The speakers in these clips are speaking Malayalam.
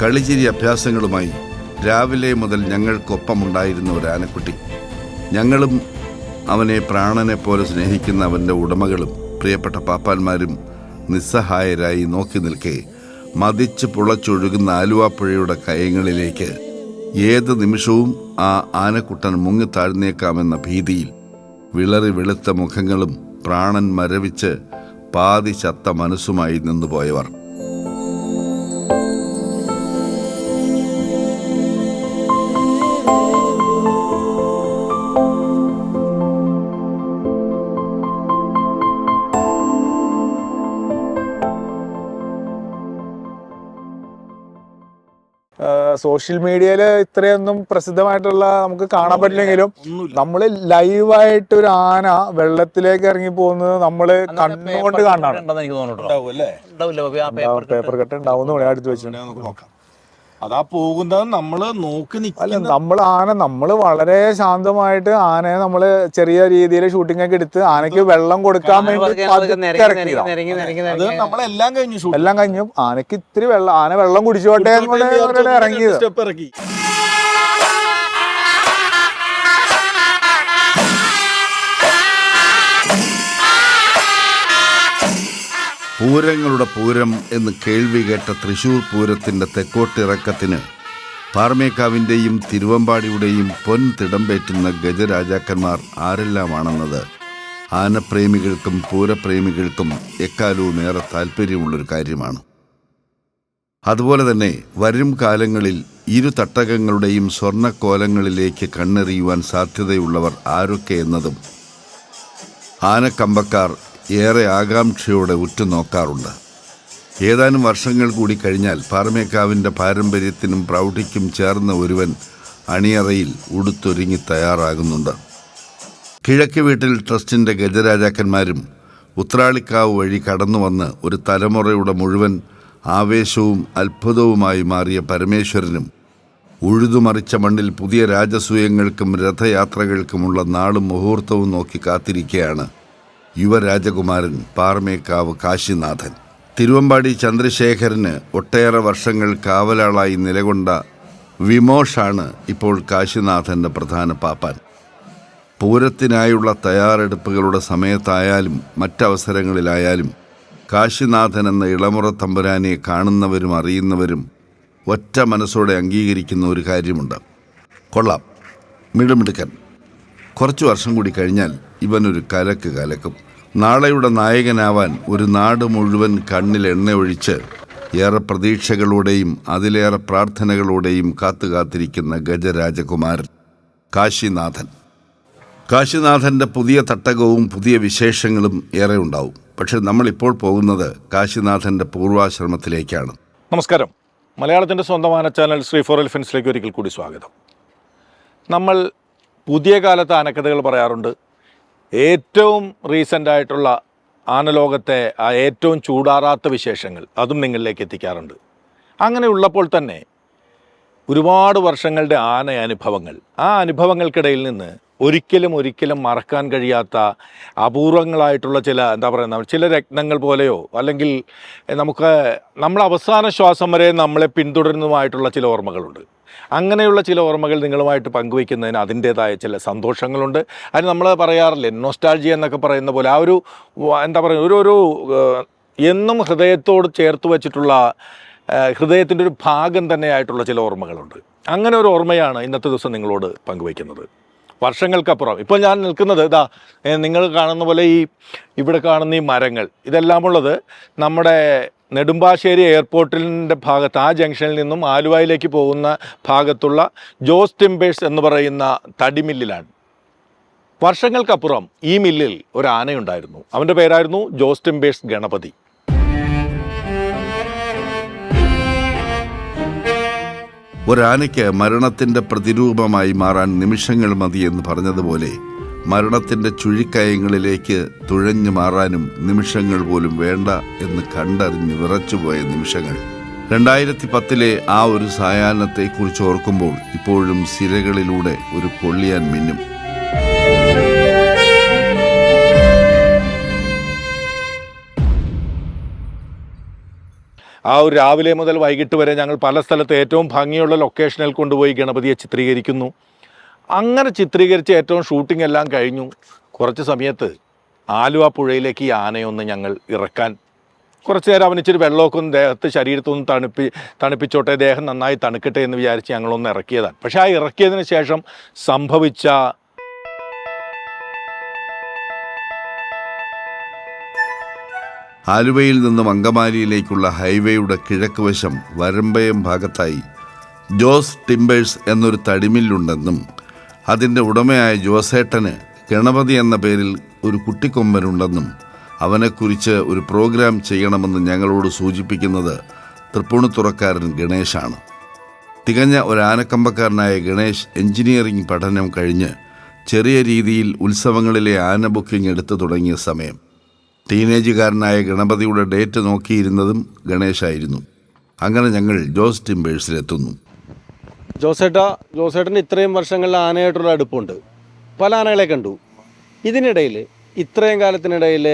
കളിച്ചിരി അഭ്യാസങ്ങളുമായി രാവിലെ മുതൽ ഞങ്ങൾക്കൊപ്പമുണ്ടായിരുന്ന ഒരു ആനക്കുട്ടി. ഞങ്ങളും അവനെ പ്രാണനെ പോലെ സ്നേഹിക്കുന്ന അവൻ്റെ ഉടമകളും പ്രിയപ്പെട്ട പാപ്പാന്മാരും നിസ്സഹായരായി നോക്കി നിൽക്കെ മതിച്ച് പുളച്ചൊഴുകുന്ന ആലുവാപ്പുഴയുടെ കയങ്ങളിലേക്ക് ഏത് നിമിഷവും ആ ആനക്കുട്ടൻ മുങ്ങിത്താഴ്ന്നേക്കാമെന്ന ഭീതിയിൽ വിളറി വെളുത്ത മുഖങ്ങളും പ്രാണൻ മരവിച്ച് പാതി ചത്ത മനസ്സുമായി നിന്നുപോയവർ. സോഷ്യൽ മീഡിയയിൽ ഇത്രയൊന്നും പ്രസിദ്ധമായിട്ടുള്ള നമുക്ക് കാണാൻ പറ്റില്ലെങ്കിലും നമ്മൾ ലൈവായിട്ട് ഒരു ആന വെള്ളത്തിലേക്ക് ഇറങ്ങി പോകുന്നത് നമ്മള് കണ്ണുകൊണ്ട് കാണാണ്. പേപ്പർ കട്ട് ഉണ്ടാവുന്ന അടുത്ത് വെച്ചിട്ടുണ്ട്. അതാ പോകുന്നത് നമ്മള് നോക്കി അല്ല, നമ്മള് വളരെ ശാന്തമായിട്ട് ആനയെ നമ്മള് ചെറിയ രീതിയിൽ ഷൂട്ടിംഗ് ഒക്കെ എടുത്ത് ആനയ്ക്ക് വെള്ളം കൊടുക്കാൻ വേണ്ടി എല്ലാം കഴിഞ്ഞു. ആനക്ക് ഇത്തിരി ആന വെള്ളം കുടിച്ചോട്ടെ ഇറങ്ങിയത്. പൂരങ്ങളുടെ പൂരം എന്ന് കേൾവി കേട്ട തൃശൂർ പൂരത്തിൻ്റെ തെക്കോട്ടിറക്കത്തിന് പാറമേക്കാവിൻ്റെയും തിരുവമ്പാടിയുടെയും തിടമ്പേറ്റുന്ന ഗജരാജാക്കന്മാർ ആരെല്ലാമാണെന്നത് ആനപ്രേമികൾക്കും പൂരപ്രേമികൾക്കും എക്കാലവും ഏറെ താല്പര്യമുള്ളൊരു കാര്യമാണ്. അതുപോലെ തന്നെ വരും കാലങ്ങളിൽ ഇരു തട്ടകങ്ങളുടെയും സ്വർണ്ണക്കോലങ്ങളിലേക്ക് കണ്ണെറിയുവാൻ സാധ്യതയുള്ളവർ ആരൊക്കെ എന്നതും ആനക്കമ്പക്കാർ ഏറെ ആകാംക്ഷയോടെ ഉറ്റുനോക്കാറുണ്ട്. ഏതാനും വർഷങ്ങൾ കൂടി കഴിഞ്ഞാൽ പാറമേക്കാവിൻ്റെ പാരമ്പര്യത്തിനും പ്രൗഢിക്കും ചേർന്ന ഒരുവൻ അണിയറയിൽ ഉടുത്തൊരുങ്ങി തയ്യാറാകുന്നുണ്ട്. കിഴക്ക് വീട്ടിൽ ട്രസ്റ്റിൻ്റെ ഗജരാജാക്കന്മാരും ഉത്രാളിക്കാവ് വഴി കടന്നു വന്ന് ഒരു തലമുറയുടെ മുഴുവൻ ആവേശവും അത്ഭുതവുമായി മാറിയ പരമേശ്വരനും ഉഴുതുമറിച്ച മണ്ണിൽ പുതിയ രാജസൂയങ്ങൾക്കും രഥയാത്രകൾക്കുമുള്ള നാളും മുഹൂർത്തവും നോക്കി കാത്തിരിക്കുകയാണ് യുവരാജകുമാരൻ പാറമേക്കാവ് കാശിനാഥൻ. തിരുവമ്പാടി ചന്ദ്രശേഖരന് ഒട്ടേറെ വർഷങ്ങൾ കാവലാളായി നിലകൊണ്ട വിമോഷാണ് ഇപ്പോൾ കാശിനാഥൻ്റെ പ്രധാന പാപ്പാൻ. പൂരത്തിനായുള്ള തയ്യാറെടുപ്പുകളുടെ സമയത്തായാലും മറ്റവസരങ്ങളിലായാലും കാശിനാഥൻ എന്ന ഇളമുറ തമ്പുരാനെ കാണുന്നവരും അറിയുന്നവരും ഒറ്റ മനസ്സോടെ അംഗീകരിക്കുന്ന ഒരു കാര്യമുണ്ട്. കൊള്ളാം, മിടുമിടുക്കൻ. കുറച്ചു വർഷം കൂടി കഴിഞ്ഞാൽ ഇവനൊരു കലക്കും. നാളെയുടെ നായകനാവാൻ ഒരു നാട് മുഴുവൻ കണ്ണിൽ എണ്ണയൊഴിച്ച് ഏറെ പ്രതീക്ഷകളോടെയും അതിലേറെ പ്രാർത്ഥനകളോടെയും കാത്തിരിക്കുന്ന ഗജരാജകുമാരൻ കാശിനാഥൻ. കാശിനാഥൻ്റെ പുതിയ തട്ടകവും പുതിയ വിശേഷങ്ങളും ഏറെ ഉണ്ടാവും. പക്ഷെ നമ്മളിപ്പോൾ പോകുന്നത് കാശിനാഥൻ്റെ പൂർവാശ്രമത്തിലേക്കാണ്. നമസ്കാരം. മലയാളത്തിൻ്റെ സ്വന്തമായ ചാനൽ ശ്രീ ഫോർ എലിഫൻസിലേക്ക് ഒരിക്കൽ കൂടി സ്വാഗതം. നമ്മൾ പുതിയ കാലത്ത് ആനക്കഥകൾ പറയാറുണ്ട്. ഏറ്റവും റീസെൻ്റായിട്ടുള്ള ആനലോകത്തെ ആ ഏറ്റവും ചൂടാറാത്ത വിശേഷങ്ങൾ അതും നിങ്ങളിലേക്ക് എത്തിക്കാറുണ്ട്. അങ്ങനെ ഉള്ളപ്പോൾ തന്നെ ഒരുപാട് വർഷങ്ങളുടെ ആന അനുഭവങ്ങൾ, ആ അനുഭവങ്ങൾക്കിടയിൽ നിന്ന് ഒരിക്കലും മറക്കാൻ കഴിയാത്ത അപൂർവങ്ങളായിട്ടുള്ള ചില രത്നങ്ങൾ പോലെയോ അല്ലെങ്കിൽ നമ്മൾ അവസാന ശ്വാസം വരെ നമ്മളെ പിന്തുടരുന്നതുമായിട്ടുള്ള ചില ഓർമ്മകളുണ്ട്. അങ്ങനെയുള്ള ചില ഓർമ്മകൾ നിങ്ങളുമായിട്ട് പങ്കുവയ്ക്കുന്നതിന് അതിൻ്റേതായ ചില സന്തോഷങ്ങളുണ്ട്. അതിന് നമ്മൾ പറയാറില്ലേ, നൊസ്റ്റാൾജിയ എന്നൊക്കെ പറയുന്ന പോലെ ആ ഒരു ഒരു എന്നും ഹൃദയത്തോട് ചേർത്ത് വച്ചിട്ടുള്ള ഹൃദയത്തിൻ്റെ ഒരു ഭാഗം തന്നെയായിട്ടുള്ള ചില ഓർമ്മകളുണ്ട്. അങ്ങനെ ഒരു ഓർമ്മയാണ് ഇന്നത്തെ ദിവസം നിങ്ങളോട് പങ്കുവയ്ക്കുന്നത്. വർഷങ്ങൾക്കപ്പുറം ഇപ്പോൾ ഞാൻ നിൽക്കുന്നത് നിങ്ങൾ കാണുന്ന പോലെ ഇവിടെ കാണുന്ന ഈ മരങ്ങൾ ഇതെല്ലാം ഉള്ളത് നമ്മുടെ നെടുമ്പാശ്ശേരി എയർപോർട്ടിൻ്റെ ഭാഗത്ത്, ആ ജംഗ്ഷനിൽ നിന്നും ആലുവയിലേക്ക് പോകുന്ന ഭാഗത്തുള്ള ജോസ് ടിമ്പേഴ്സ് എന്ന് പറയുന്ന തടിമില്ലിലാണ്. വർഷങ്ങൾക്കപ്പുറം ഈ മില്ലിൽ ഒരു ആനയുണ്ടായിരുന്നു. അവൻ്റെ പേരായിരുന്നു ജോസ് ടിമ്പേഴ്സ് ഗണപതി. ഒരാനയ്ക്ക് മരണത്തിൻ്റെ പ്രതിരൂപമായി മാറാൻ നിമിഷങ്ങൾ മതി എന്ന് പറഞ്ഞതുപോലെ മരണത്തിൻ്റെ ചുഴിക്കയങ്ങളിലേക്ക് തുഴഞ്ഞു മാറാനും നിമിഷങ്ങൾ പോലും വേണ്ട എന്ന് കണ്ടറിഞ്ഞ് വിറച്ചുപോയ നിമിഷങ്ങൾ. 2010 ആ ഒരു സായാഹ്നത്തെക്കുറിച്ച് ഓർക്കുമ്പോൾ ഇപ്പോഴും സിരകളിലൂടെ ഒരു കൊള്ളിയാൻ മിന്നും. ആ ഒരു രാവിലെ മുതൽ വൈകിട്ട് വരെ ഞങ്ങൾ പല സ്ഥലത്ത് ഏറ്റവും ഭംഗിയുള്ള ലൊക്കേഷനിൽ കൊണ്ടുപോയി ഗണപതിയെ ചിത്രീകരിക്കുന്നു. അങ്ങനെ ചിത്രീകരിച്ച് ഏറ്റവും ഷൂട്ടിംഗ് എല്ലാം കഴിഞ്ഞു. കുറച്ച് സമയത്ത് ആലുവ പുഴയിലേക്ക് ഈ ആനയൊന്ന് ഞങ്ങൾ ഇറക്കാൻ, കുറച്ച് നേരം അവനിച്ചിരി വെള്ളമൊക്കെ ഒന്ന് ദേഹത്ത് ശരീരത്തൊന്ന് തണുപ്പിച്ചോട്ടെ, ദേഹം നന്നായി തണുക്കട്ടെ എന്ന് വിചാരിച്ച് ഞങ്ങളൊന്ന് ഇറക്കിയതാണ്. പക്ഷേ ആ ഇറക്കിയതിന് ശേഷം സംഭവിച്ച ആലുവയിൽ നിന്നും അങ്കമാലിയിലേക്കുള്ള ഹൈവേയുടെ കിഴക്ക് വശം വരമ്പയം ഭാഗത്തായി ജോസ് ടിമ്പേഴ്സ് എന്നൊരു തടിമില്ലുണ്ടെന്നും അതിൻ്റെ ഉടമയായ ജോസേട്ടന് ഗണപതി എന്ന പേരിൽ ഒരു കുട്ടിക്കൊമ്പനുണ്ടെന്നും അവനെക്കുറിച്ച് ഒരു പ്രോഗ്രാം ചെയ്യണമെന്ന് ഞങ്ങളോട് സൂചിപ്പിക്കുന്നത് തൃപ്പൂണിത്തുറക്കാരൻ ഗണേശാണ്. തികഞ്ഞ ഒരു ആനക്കമ്പക്കാരനായ ഗണേഷ് എഞ്ചിനീയറിംഗ് പഠനം കഴിഞ്ഞ് ചെറിയ രീതിയിൽ ഉത്സവങ്ങളിലെ ആന ബുക്കിംഗ് എടുത്തു തുടങ്ങിയ സമയം ടീനേജുകാരനായ ഗണപതിയുടെ ഡേറ്റ് നോക്കിയിരുന്നതും ഗണേശായിരുന്നു. അങ്ങനെ ഞങ്ങൾ ജോസ് ടിമ്പേഴ്സിലെത്തുന്നു. ജോസേട്ടന് ഇത്രയും വർഷങ്ങളിൽ ആനയായിട്ടുള്ള അടുപ്പുണ്ട്. പല ആനകളെ കണ്ടു. ഇതിനിടയിൽ ഇത്രയും കാലത്തിനിടയിൽ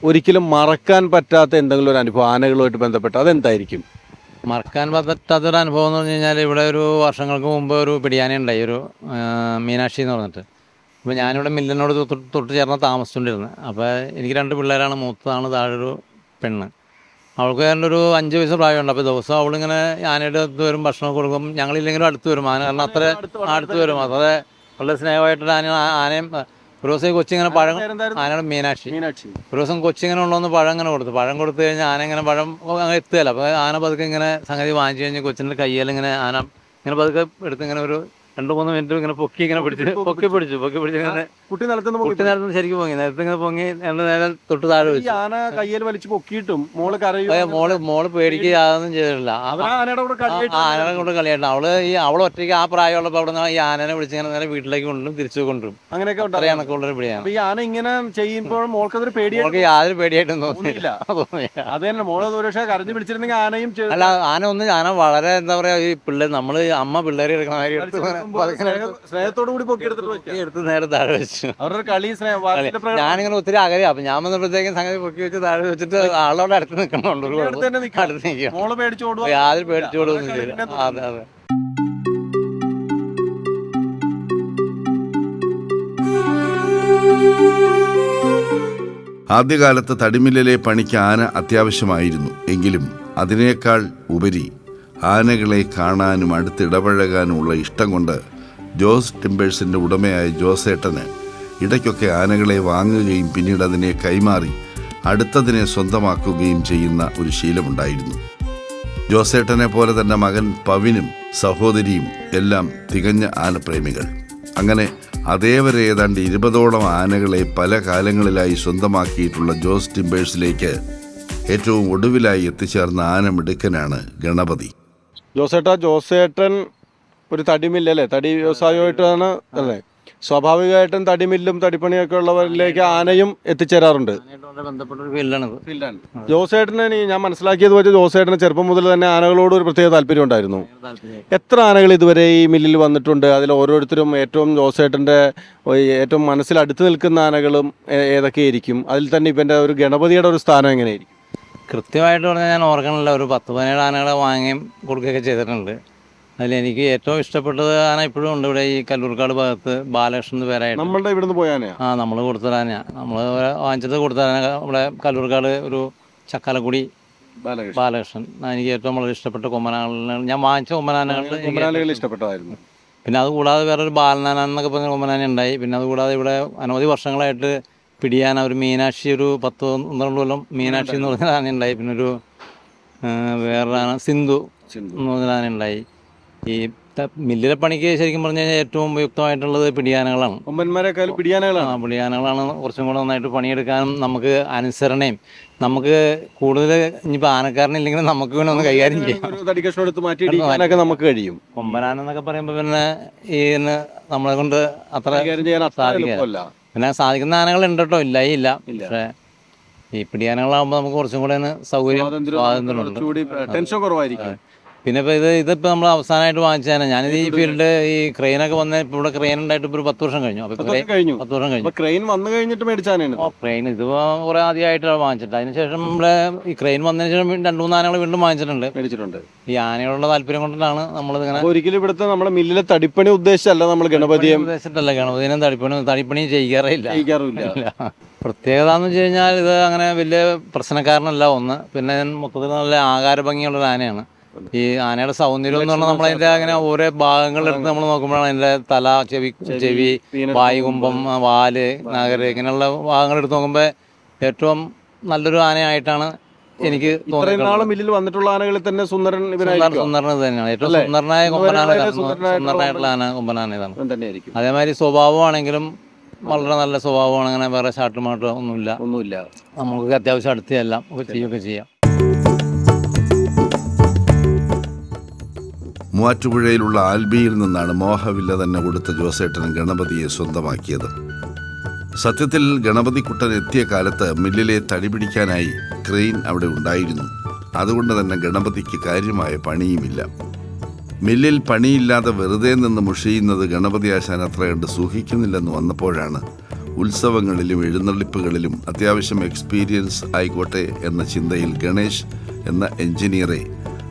ഒരിക്കലും മറക്കാൻ പറ്റാത്ത എന്തെങ്കിലും ഒരു അനുഭവം ആനകളുമായിട്ട് ബന്ധപ്പെട്ട് അതെന്തായിരിക്കും? മറക്കാൻ പറ്റാത്തൊരു അനുഭവം എന്ന് പറഞ്ഞു കഴിഞ്ഞാൽ, ഇവിടെ ഒരു വർഷങ്ങൾക്ക് മുമ്പ് ഒരു പിടിയാന ഉണ്ടായി, ഒരു മീനാക്ഷി എന്ന് പറഞ്ഞിട്ട്. അപ്പോൾ ഞാനിവിടെ മില്ലിനോട് തൊട്ട് ചേർന്ന് താമസിച്ചുകൊണ്ടിരുന്നത്. അപ്പോൾ എനിക്ക് 2 പിള്ളേരാണ്. മൂത്തതാണ്, താഴൊരു പെണ്ണ്. അവൾക്ക് ഏതാണ്ട് ഒരു 5 വയസ്സ് പ്രായമുണ്ട്. അപ്പോൾ ദിവസം അവളിങ്ങനെ ആനയുടെ അടുത്ത് വരും, ഭക്ഷണം കൊടുക്കും. ഞങ്ങളില്ലെങ്കിലും അടുത്ത് വരും ആന, കാരണം അത്ര അടുത്ത് വരും. അതെ, വളരെ സ്നേഹമായിട്ടൊരു ആനയും ഒരു ദിവസം കൊച്ചിങ്ങനെ പഴം, ആനയുടെ മീനാക്ഷി, ഒരു ദിവസം കൊച്ചിങ്ങനെ ഉള്ളതെന്ന് പഴം ഇങ്ങനെ പഴം കൊടുത്തു കഴിഞ്ഞാൽ ആന ഇങ്ങനെ പഴം അങ്ങനെ എത്തുകയല്ല. അപ്പോൾ ആന പതുക്കെ ഇങ്ങനെ സംഗതി വാങ്ങിച്ചു കഴിഞ്ഞാൽ കൊച്ചിൻ്റെ കയ്യിൽ ഇങ്ങനെ ആന ഇങ്ങനെ പതുക്കെ എടുത്ത് ഇങ്ങനെ ഒരു 2-3 മിനിറ്റ് ഇങ്ങനെ പൊക്കി പിടിച്ചു ഇങ്ങനെ കുട്ടി നിലത്തുനിന്ന് ശരിക്കും പൊങ്ങി, നിലത്ത് ഇങ്ങനെ പൊങ്ങി നേരം തൊട്ട് താഴെ വെച്ചു. ആന കയ്യിൽ വലിച്ചു പൊക്കിയിട്ടും മോള് പേടിക്ക് യാതൊന്നും ചെയ്തിട്ടില്ല. ആനയുടെ കൊണ്ട് കളിയായിട്ട് അവള് ഒറ്റയ്ക്ക് ആ പ്രായമുള്ളപ്പോൾ അവിടെ നിന്ന് ഈ ആനനെ വിളിച്ചിങ്ങനെ നേരെ വീട്ടിലേക്ക് കൊണ്ടും തിരിച്ചു കൊണ്ടുവരും. അങ്ങനെയൊക്കെ അത്രയാണൊക്കെ ഉള്ളൊരു പിടിയാണ്. ഈ ആന ഇങ്ങനെ ചെയ്യുമ്പോൾ മോൾക്ക് യാതൊരു പേടിയായിട്ടും തോന്നിയില്ല. അത് തന്നെ, മോള് ഒരു പക്ഷേ കരഞ്ഞു പിടിച്ചിരുന്നെങ്കിൽ ആനയും അല്ല, ആന വളരെ എന്താ പറയാ, ഈ പിള്ളേർ നമ്മള് അമ്മ പിള്ളേരെ എടുക്കണ മാതിരി സ്നേഹത്തോടു കൂടി എടുത്ത് നേരെ താഴെ വെച്ചു. അവരുടെ കളി ഞാനിങ്ങനെ ഒത്തിരി അകലെയാ. അപ്പൊ ഞാൻ വന്നപ്പോഴത്തേക്കും സംഗതി പൊക്കി വെച്ച് താഴെ വെച്ചിട്ട് ആളോട് അടുത്ത് നിൽക്കണുണ്ട്. യാതൊരു പേടിച്ചോടൊന്നും ചെയ്യില്ല. അതെ അതെ. ആദ്യകാലത്ത് തടിമില്ലിലെ പണിക്ക് ആന അത്യാവശ്യമായിരുന്നു. എങ്കിലും അതിനേക്കാൾ ഉപരി ആനകളെ കാണാനും അടുത്തിടപഴകാനുമുള്ള ഇഷ്ടം കൊണ്ട് ജോസ് ടിമ്പേഴ്സിൻ്റെ ഉടമയായ ജോസേട്ടന് ഇടയ്ക്കൊക്കെ ആനകളെ വാങ്ങുകയും പിന്നീട് അതിനെ കൈമാറി അടുത്തതിനെ സ്വന്തമാക്കുകയും ചെയ്യുന്ന ഒരു ശീലമുണ്ടായിരുന്നു. ജോസേട്ടനെ പോലെ തന്നെ മകൻ പവിനും സഹോദരിയും എല്ലാം തികഞ്ഞ ആനപ്രേമികൾ. അങ്ങനെ അതേവരെ ഏതാണ്ട് 20ഓളം ആനകളെ പല കാലങ്ങളിലായി സ്വന്തമാക്കിയിട്ടുള്ള ജോസ് ടിമ്പേഴ്സിലേക്ക് ഏറ്റവും ഒടുവിലായി എത്തിച്ചേർന്ന ആനമിടുക്കനാണ് ഗണപതി. ജോസേട്ടൻ ഒരു തടിമില്ലല്ലേ, തടി വ്യവസായമായിട്ടാണ് അല്ലേ? സ്വാഭാവികമായിട്ടും തടിമില്ലും തടിപ്പണിയൊക്കെ ഉള്ളവരിലേക്ക് ആനയും എത്തിച്ചേരാറുണ്ട്. ജോസേട്ടന് ഞാൻ മനസ്സിലാക്കിയത് വെച്ച് ജോസേട്ടന് ചെറുപ്പം മുതൽ തന്നെ ആനകളോട് ഒരു പ്രത്യേക താല്പര്യം ഉണ്ടായിരുന്നു. എത്ര ആനകൾ ഇതുവരെ ഈ മില്ലിൽ വന്നിട്ടുണ്ട്? അതിൽ ഓരോരുത്തരും ജോസേട്ടൻ്റെ ഏറ്റവും മനസ്സിൽ അടുത്ത് നിൽക്കുന്ന ആനകളും ഏതൊക്കെയായിരിക്കും? അതിൽ തന്നെ ഇപ്പം എൻ്റെ ഒരു ഗണപതിയുടെ ഒരു സ്ഥാനം എങ്ങനെയായിരിക്കും? കൃത്യമായിട്ട് പറഞ്ഞാൽ ഞാൻ ഓർക്കണില്ല. ഒരു 10-17 ആനകളെ വാങ്ങുകയും കൊടുക്കുകയൊക്കെ ചെയ്തിട്ടുണ്ട്. അതിലെനിക്ക് ഏറ്റവും ഇഷ്ടപ്പെട്ടത് ആന ഇപ്പോഴും ഉണ്ട് ഇവിടെ, ഈ കല്ലൂർക്കാട് ഭാഗത്ത് ബാലകൃഷ്ണൻ പേരായിട്ട്. നമ്മളുടെ ഇവിടുന്ന് പോയാനയാ? നമ്മൾ കൊടുത്തരാനയാണ്. നമ്മൾ വാങ്ങിച്ചത് കൊടുത്തരാന ഇവിടെ കല്ലൂർക്കാട് ഒരു ചക്കാലക്കുടി ബാലകൃഷ്ണൻ. എനിക്ക് ഏറ്റവും വളരെ ഇഷ്ടപ്പെട്ട കൊമ്പനാനകൾ, ഞാൻ വാങ്ങിച്ച കൊമ്പനാനകൾ ഇഷ്ടപ്പെട്ടതായിരുന്നു. പിന്നെ അതുകൂടാതെ വേറൊരു ബാലനാന എന്നൊക്കെ പറഞ്ഞ കൊമ്പനാന ഉണ്ടായി. പിന്നെ അതുകൂടാതെ ഇവിടെ അനവധി വർഷങ്ങളായിട്ട് പിടിയാന, ഒരു മീനാക്ഷി, ഒരു 10-12 കൊല്ലം മീനാക്ഷി എന്ന് പറഞ്ഞ ആന ഉണ്ടായി. പിന്നെ ഒരു വേറൊരു ആന സിന്ധു എന്ന് പറഞ്ഞ ആന ഉണ്ടായി. ഈ മില്ലിലെ പണിക്ക് ശരിക്കും പറഞ്ഞു കഴിഞ്ഞാൽ ഏറ്റവും ഉപയുക്തമായിട്ടുള്ളത് പിടിയാനകളാണ്. പിടിയാനകളാണ് കുറച്ചും കൂടെ നന്നായിട്ട് പണിയെടുക്കാനും നമുക്ക് അനുസരണയും, നമുക്ക് കൂടുതൽ ഇനിയിപ്പോൾ ആനക്കാരനില്ലെങ്കിലും നമുക്ക് വേണം ഒന്ന് കൈകാര്യം ചെയ്യാം, നമുക്ക് കഴിയും. കൊമ്പനാന എന്നൊക്കെ പറയുമ്പോൾ പിന്നെ ഈ നമ്മളെ കൊണ്ട് അത്ര സാധിക്കില്ല. പിന്നെ സാധിക്കുന്ന ആനകളുണ്ട് കേട്ടോ, ഇല്ല. പക്ഷേ ഈ പിടിയാനകളാകുമ്പോൾ നമുക്ക് കുറച്ചും കൂടെ സൗകര്യം, സ്വാതന്ത്ര്യമുണ്ട്. പിന്നെ ഇപ്പോൾ ഇതിപ്പോൾ നമ്മൾ അവസാനമായിട്ട് വാങ്ങിച്ചതാണ്. ഞാനിത് ഈ ഫീൽഡ് ഈ ക്രെയിനൊക്കെ വന്ന് ഇപ്പോൾ ഇവിടെ ക്രെയിൻ ഉണ്ടായിട്ട് ഇപ്പോൾ ഒരു 10 വർഷം കഴിഞ്ഞു. അപ്പോൾ കഴിഞ്ഞു 10 വർഷം കഴിഞ്ഞു. ക്രെയിൻ വന്നു കഴിഞ്ഞിട്ട് മേടിച്ചാനാണ്. ക്രെയിൻ ഇത് കുറേ ആദ്യമായിട്ടാണ് വാങ്ങിച്ചിട്ട്. അതിനുശേഷം നമ്മുടെ ഈ ക്രെയിൻ വന്നതിന് ശേഷം 2-3 ആനകൾ വീണ്ടും മേടിച്ചിട്ടുണ്ട്. ഈ ആനയോടുള്ള താല്പര്യം കൊണ്ടാണ് നമ്മളിങ്ങനെ. ഒരിക്കലും ഇവിടുത്തെ നമ്മുടെ മില്ലിലെ തടിപ്പണി ഉദ്ദേശിച്ചല്ല നമ്മൾ ഗണപതിയെ ഉദ്ദേശിച്ചിട്ടല്ല. ഗണപതിനെ തടിപ്പണി ചെയ്യാറില്ല. പ്രത്യേകത എന്ന് വെച്ച് കഴിഞ്ഞാൽ ഇത് അങ്ങനെ വലിയ പ്രശ്നക്കാരനല്ല ഒന്ന്. പിന്നെ മൊത്തത്തിൽ നല്ല ആകാര ഭംഗിയുള്ളൊരു ആനയാണ്. ഈ ആനയുടെ സൗന്ദര്യം എന്ന് പറഞ്ഞാൽ നമ്മളതിൻ്റെ അങ്ങനെ ഓരോ ഭാഗങ്ങളെടുത്ത് നമ്മൾ നോക്കുമ്പോഴാണ് അതിൻ്റെ തല, ചെവി, വായുകുംഭം, വാല്, നഗര് ഇങ്ങനെയുള്ള ഭാഗങ്ങൾ എടുത്ത് നോക്കുമ്പോൾ ഏറ്റവും നല്ലൊരു ആനയായിട്ടാണ് എനിക്ക് തോന്നുന്നത്. മില്ലിൽ വന്നിട്ടുള്ള ആനകളിൽ തന്നെ സുന്ദരൻ തന്നെയാണ് ഏറ്റവും സുന്ദരനായ സുന്ദരനായിട്ടുള്ള ആന കൊമ്പനാന ഇതാണ്. അതേമാതിരി സ്വഭാവമാണെങ്കിലും വളരെ നല്ല സ്വഭാവമാണ്. അങ്ങനെ വേറെ ഷാട്ടുമാട്ടോ ഒന്നുമില്ല. നമുക്ക് അത്യാവശ്യം അടുത്തെല്ലാം ഒക്കെ ചെയ്യാം. മൂവാറ്റുപുഴയിലുള്ള ആൽബിയിൽ നിന്നാണ് മോഹവില്ല തന്നെ കൊടുത്ത ജോസേട്ടൻ ഗണപതിയെ സ്വന്തമാക്കിയത്. സത്യത്തിൽ ഗണപതിക്കുട്ടൻ എത്തിയ കാലത്ത് മില്ലിലെ തടി പിടിക്കാനായി ക്രെയിൻ അവിടെ ഉണ്ടായിരുന്നു. അതുകൊണ്ട് തന്നെ ഗണപതിക്ക് കാര്യമായ പണിയുമില്ല. മില്ലിൽ പണിയില്ലാതെ വെറുതെ നിന്ന് മുഷിയുന്നത് ഗണപതി ആശാൻ അത്ര കണ്ട് സൂഹിക്കുന്നില്ലെന്ന് വന്നപ്പോഴാണ് ഉത്സവങ്ങളിലും എഴുന്നള്ളിപ്പുകളിലും അത്യാവശ്യം എക്സ്പീരിയൻസ് ആയിക്കോട്ടെ എന്ന ചിന്തയിൽ ഗണേഷ് എന്ന എഞ്ചിനീയറെ